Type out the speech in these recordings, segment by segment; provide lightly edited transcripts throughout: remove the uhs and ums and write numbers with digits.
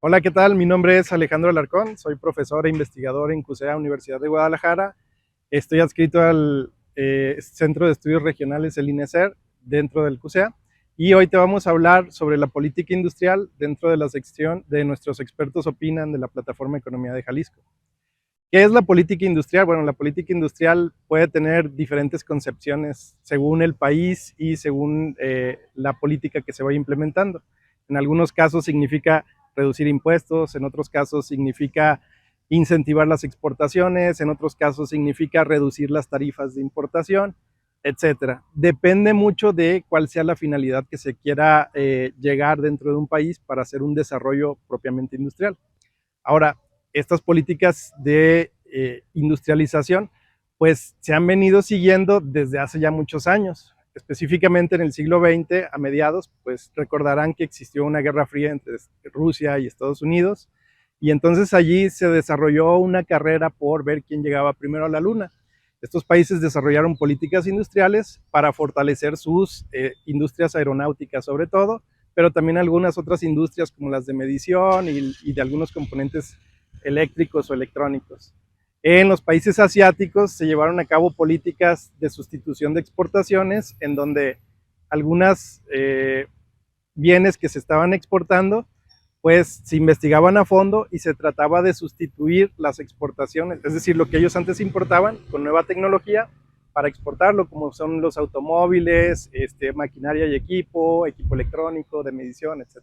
Hola, ¿qué tal? Mi nombre es Alejandro Alarcón, soy profesor e investigador en CUSEA, Universidad de Guadalajara. Estoy adscrito al Centro de Estudios Regionales, el INESER, dentro del CUSEA. Y hoy te vamos a hablar sobre la política industrial dentro de la sección de Nuestros Expertos Opinan de la plataforma Economía de Jalisco. ¿Qué es la política industrial? Bueno, la política industrial puede tener diferentes concepciones según el país y según la política que se vaya implementando. En algunos casos significa reducir impuestos, en otros casos significa incentivar las exportaciones, en otros casos significa reducir las tarifas de importación, etcétera. Depende mucho de cuál sea la finalidad que se quiera llegar dentro de un país para hacer un desarrollo propiamente industrial. Ahora, estas políticas de industrialización, pues se han venido siguiendo desde hace ya muchos años. Específicamente en el siglo XX, a mediados, pues recordarán que existió una guerra fría entre Rusia y Estados Unidos, y entonces allí se desarrolló una carrera por ver quién llegaba primero a la luna. Estos países desarrollaron políticas industriales para fortalecer sus industrias aeronáuticas sobre todo, pero también algunas otras industrias como las de medición y de algunos componentes eléctricos o electrónicos. En los países asiáticos se llevaron a cabo políticas de sustitución de exportaciones en donde algunas bienes que se estaban exportando pues se investigaban a fondo y se trataba de sustituir las exportaciones, es decir, lo que ellos antes importaban con nueva tecnología para exportarlo, como son los automóviles, maquinaria y equipo electrónico, de medición, etc.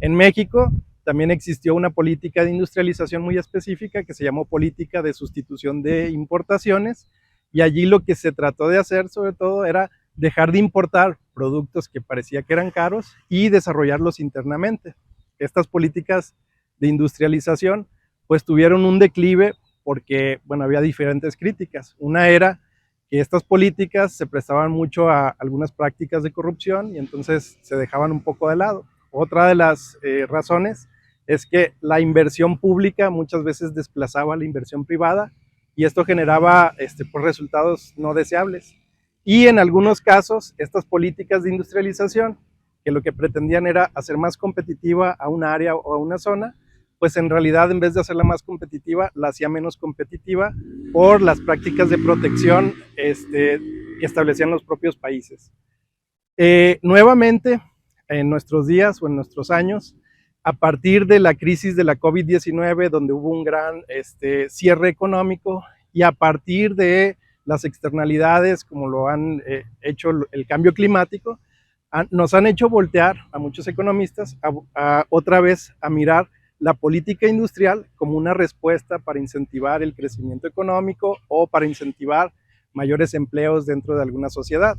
En México también existió una política de industrialización muy específica que se llamó política de sustitución de importaciones, y allí lo que se trató de hacer sobre todo era dejar de importar productos que parecía que eran caros y desarrollarlos internamente. Estas políticas de industrialización pues tuvieron un declive porque, bueno, había diferentes críticas. Una era que estas políticas se prestaban mucho a algunas prácticas de corrupción y entonces se dejaban un poco de lado. Otra de las razones es que la inversión pública muchas veces desplazaba la inversión privada y esto generaba pues, resultados no deseables. Y en algunos casos, estas políticas de industrialización, que lo que pretendían era hacer más competitiva a una área o a una zona, pues en realidad en vez de hacerla más competitiva, la hacía menos competitiva por las prácticas de protección que establecían los propios países. Nuevamente, en nuestros días o en nuestros años, a partir de la crisis de la COVID-19, donde hubo un gran cierre económico, y a partir de las externalidades, como lo han hecho el cambio climático, nos han hecho voltear a muchos economistas otra vez a mirar la política industrial como una respuesta para incentivar el crecimiento económico o para incentivar mayores empleos dentro de alguna sociedad.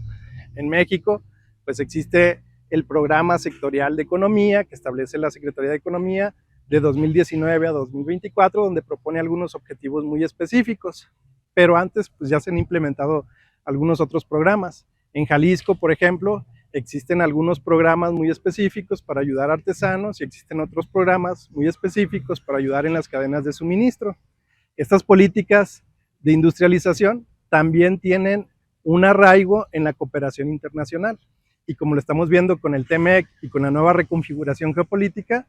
En México, pues existe el programa sectorial de economía que establece la Secretaría de Economía de 2019 a 2024, donde propone algunos objetivos muy específicos, pero antes pues ya se han implementado algunos otros programas. En Jalisco, por ejemplo, existen algunos programas muy específicos para ayudar a artesanos y existen otros programas muy específicos para ayudar en las cadenas de suministro. Estas políticas de industrialización también tienen un arraigo en la cooperación internacional, y como lo estamos viendo con el TEMEC y con la nueva reconfiguración geopolítica,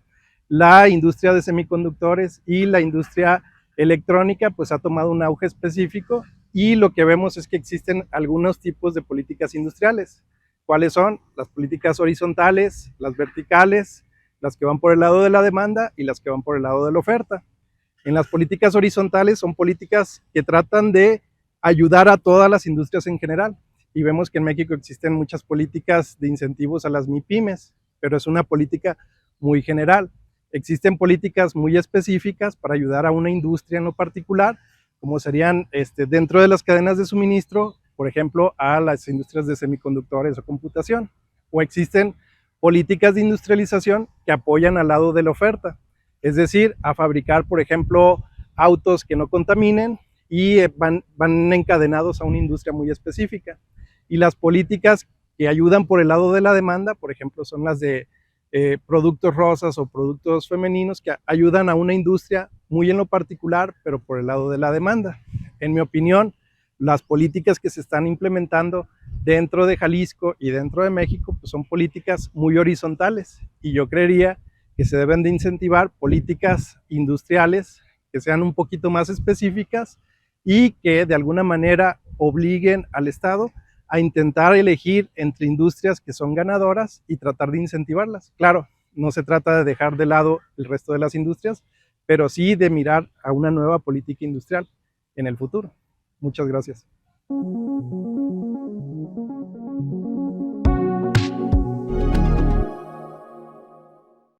la industria de semiconductores y la industria electrónica pues ha tomado un auge específico, y lo que vemos es que existen algunos tipos de políticas industriales. ¿Cuáles son? Las políticas horizontales, las verticales, las que van por el lado de la demanda y las que van por el lado de la oferta. En las políticas horizontales son políticas que tratan de ayudar a todas las industrias en general, y vemos que en México existen muchas políticas de incentivos a las MIPYMES, pero es una política muy general. Existen políticas muy específicas para ayudar a una industria en lo particular, como serían dentro de las cadenas de suministro, por ejemplo, a las industrias de semiconductores o computación. O existen políticas de industrialización que apoyan al lado de la oferta, es decir, a fabricar, por ejemplo, autos que no contaminen y van encadenados a una industria muy específica. Y las políticas que ayudan por el lado de la demanda, por ejemplo, son las de productos rosas o productos femeninos que ayudan a una industria muy en lo particular, pero por el lado de la demanda. En mi opinión, las políticas que se están implementando dentro de Jalisco y dentro de México pues son políticas muy horizontales, y yo creería que se deben de incentivar políticas industriales que sean un poquito más específicas y que de alguna manera obliguen al Estado a intentar elegir entre industrias que son ganadoras y tratar de incentivarlas. Claro, no se trata de dejar de lado el resto de las industrias, pero sí de mirar a una nueva política industrial en el futuro. Muchas gracias.